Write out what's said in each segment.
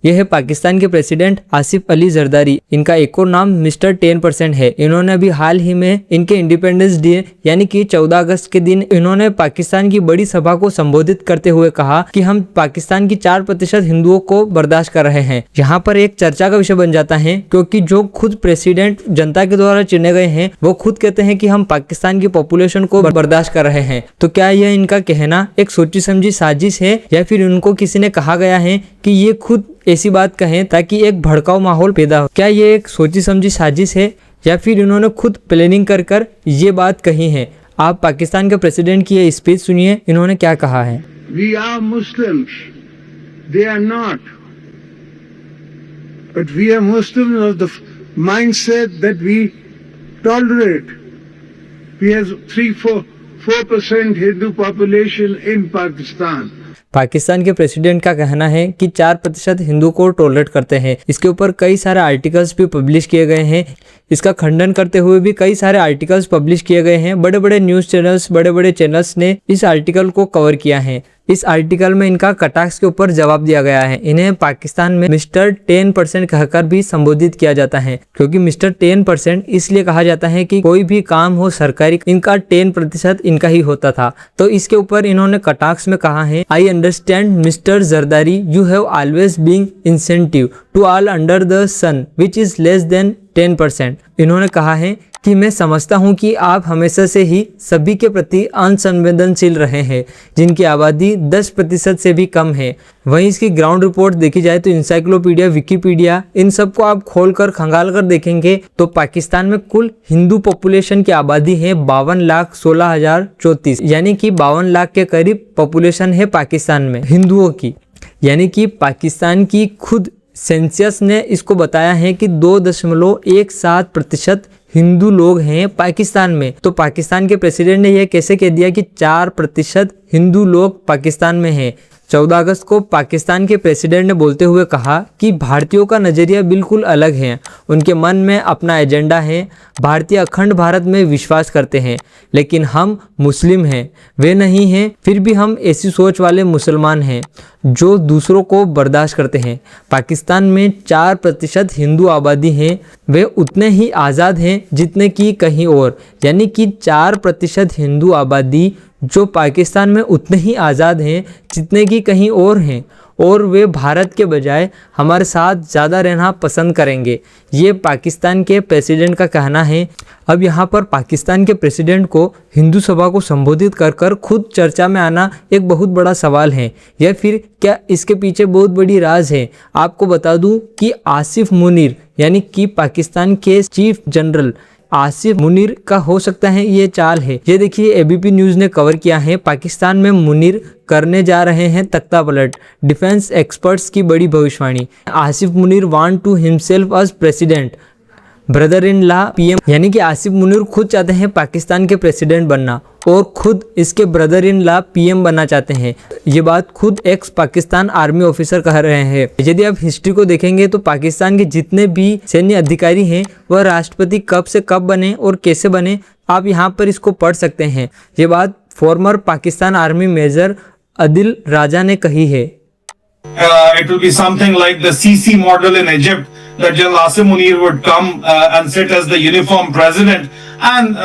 यह है पाकिस्तान के प्रेसिडेंट आसिफ अली जरदारी। इनका एक और नाम मिस्टर 10% है। इन्होंने अभी हाल ही में इनके इंडिपेंडेंस डे यानी कि 14 अगस्त के दिन इन्होंने पाकिस्तान की बड़ी सभा को संबोधित करते हुए कहा कि हम पाकिस्तान की 4% हिंदुओं को बर्दाश्त कर रहे हैं। यहाँ पर एक चर्चा का विषय बन जाता है, क्योंकि जो खुद प्रेसिडेंट जनता के द्वारा चुने गए हैं वो खुद कहते हैं कि हम पाकिस्तान की पॉपुलेशन को बर्दाश्त कर रहे हैं। तो क्या यह इनका कहना एक सोची समझी साजिश है, या फिर उनको किसी ने कहा गया है कि ये खुद ऐसी बात कहें ताकि एक भड़काऊ माहौल पैदा हो? क्या ये एक सोची समझी साजिश है, या फिर इन्होंने खुद प्लानिंग कर ये बात कही है? आप पाकिस्तान के प्रेसिडेंट की ये स्पीच सुनिए, इन्होंने क्या कहा है। We are Muslims, they are not, but we are Muslims of the mindset that we tolerate. We have 3-4% Hindu population in Pakistan. Pakistan के प्रेसिडेंट का कहना है कि 4% हिंदू को टॉलरेट करते हैं। इसके ऊपर कई सारे आर्टिकल्स भी पब्लिश किए गए हैं। इसका खंडन करते हुए भी कई सारे आर्टिकल्स पब्लिश किए गए हैं। बड़े बड़े न्यूज़ चैनल्स, बड़े बड़े चैनल्स ने इस आर्टिकल को कवर किया है। इस आर्टिकल में इनका कटाक्ष के ऊपर जवाब दिया गया है। इन्हें पाकिस्तान में मिस्टर 10% कहकर भी संबोधित किया जाता है, क्योंकि मिस्टर 10% इसलिए कहा जाता है कि कोई भी काम हो सरकारी, इनका 10% इनका ही होता था। तो इसके ऊपर इन्होंने कटाक्ष में कहा है, I understand Mister Zardari, you have always being incentive to all under the sun which is less than 10%। इन्होंने कहा है कि मैं समझता हूं कि आप हमेशा से ही सभी के प्रति अनसंवेदनशील रहे हैं जिनकी आबादी 10% से भी कम है। वहीं इसकी ग्राउंड रिपोर्ट देखी जाए तो इंसाइक्लोपीडिया, विकिपीडिया, इन सब को आप खोलकर खंगाल कर देखेंगे तो पाकिस्तान में कुल हिंदू पॉपुलेशन की आबादी है 52,16,034, यानी कि 52 लाख के करीब पॉपुलेशन है पाकिस्तान में हिंदुओं की। यानी कि पाकिस्तान की खुद सेंसस ने इसको बताया है कि 2.17% हिंदू लोग हैं पाकिस्तान में। तो पाकिस्तान के प्रेसिडेंट ने यह कैसे कह दिया कि 4% हिंदू लोग पाकिस्तान में हैं। 14 अगस्त को पाकिस्तान के प्रेसिडेंट ने बोलते हुए कहा कि भारतीयों का नज़रिया बिल्कुल अलग है, उनके मन में अपना एजेंडा है, भारतीय अखंड भारत में विश्वास करते हैं, लेकिन हम मुस्लिम हैं, वे नहीं हैं। फिर भी हम ऐसी सोच वाले मुसलमान हैं जो दूसरों को बर्दाश्त करते हैं। पाकिस्तान में 4% हिंदू आबादी है, वे उतने ही आज़ाद हैं जितने कि कहीं और, यानी कि 4% हिंदू आबादी जो पाकिस्तान में उतने ही आज़ाद हैं जितने कि कहीं और हैं, और वे भारत के बजाय हमारे साथ ज़्यादा रहना पसंद करेंगे। ये पाकिस्तान के प्रेसिडेंट का कहना है। अब यहाँ पर पाकिस्तान के प्रेसिडेंट को हिंदू सभा को संबोधित कर कर खुद चर्चा में आना एक बहुत बड़ा सवाल है, या फिर क्या इसके पीछे बहुत बड़ी राज है। आपको बता दूं कि आसिफ मुनीर यानी कि पाकिस्तान के चीफ जनरल आसिफ मुनीर का हो सकता है ये चाल है। ये देखिए एबीपी न्यूज़ ने कवर किया है, पाकिस्तान में मुनीर करने जा रहे हैं तख्ता पलट, डिफेंस एक्सपर्ट्स की बड़ी भविष्यवाणी। Asif Munir want to himself as president, brother in law PM, यानी कि आसिफ मुनीर खुद चाहते हैं पाकिस्तान के प्रेसिडेंट बनना और खुद इसके ब्रदर इन लॉ पीएम बनना चाहते हैं। ये बात खुद एक्स पाकिस्तान आर्मी ऑफिसर कह रहे हैं। यदि आप हिस्ट्री को देखेंगे तो पाकिस्तान के जितने भी सैन्य अधिकारी हैं वह राष्ट्रपति कब से कब बने और कैसे बने, आप यहाँ पर इसको पढ़ सकते हैं। ये बात former Pakistan army major Adil Raja ने कही है। It will be something like the Sisi model in Egypt, that General Asim Munir would come and sit as the uniform president, and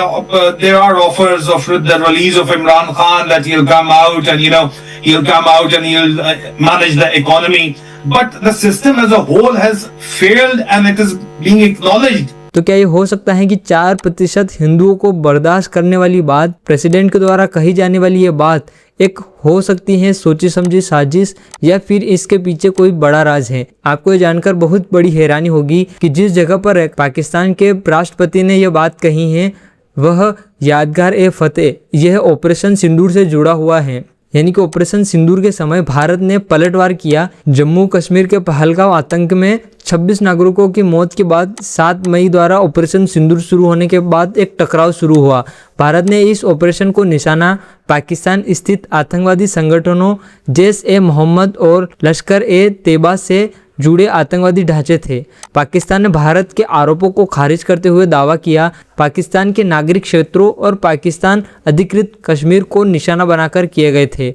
there are offers of the release of Imran Khan that he'll come out and he'll come out and he'll manage the economy, but the system as a whole has failed and it is being acknowledged. तो क्या ये हो सकता है कि 4% हिंदुओं को बर्दाश्त करने वाली बात, प्रेसिडेंट के द्वारा कही जाने वाली ये बात एक हो सकती है सोची समझी साजिश, या फिर इसके पीछे कोई बड़ा राज है? आपको ये जानकर बहुत बड़ी हैरानी होगी कि जिस जगह पर पाकिस्तान के राष्ट्रपति ने यह बात कही है वह यादगार ए फतेह, यह ऑपरेशन सिंदूर से जुड़ा हुआ है। यानी कि ऑपरेशन सिंदूर के समय भारत ने पलटवार किया। जम्मू कश्मीर के पहलगाम आतंक में 26 नागरिकों की मौत के बाद 7 मई द्वारा ऑपरेशन सिंदूर शुरू होने के बाद एक टकराव शुरू हुआ। भारत ने इस ऑपरेशन को निशाना पाकिस्तान स्थित आतंकवादी संगठनों जैश ए मोहम्मद और लश्कर ए तैयबा से जुड़े आतंकवादी ढांचे थे। पाकिस्तान ने भारत के आरोपों को खारिज करते हुए दावा किया पाकिस्तान के नागरिक क्षेत्रों और पाकिस्तान अधिकृत कश्मीर को निशाना बनाकर किए गए थे।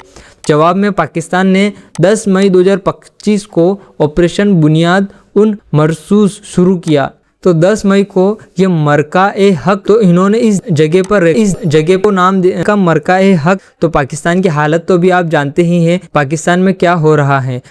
जवाब में पाकिस्तान ने 10 मई 2025 को ऑपरेशन बुनियाद उन मरसूस शुरू किया। तो 10 मई को ये मरका-ए-हक, तो इन्होंने इस जगह को नाम दिया मरका-ए-हक। तो पाकिस्तान की हालत तो भी आप जानते ही हैं, पाकिस्तान में क्या हो रहा है।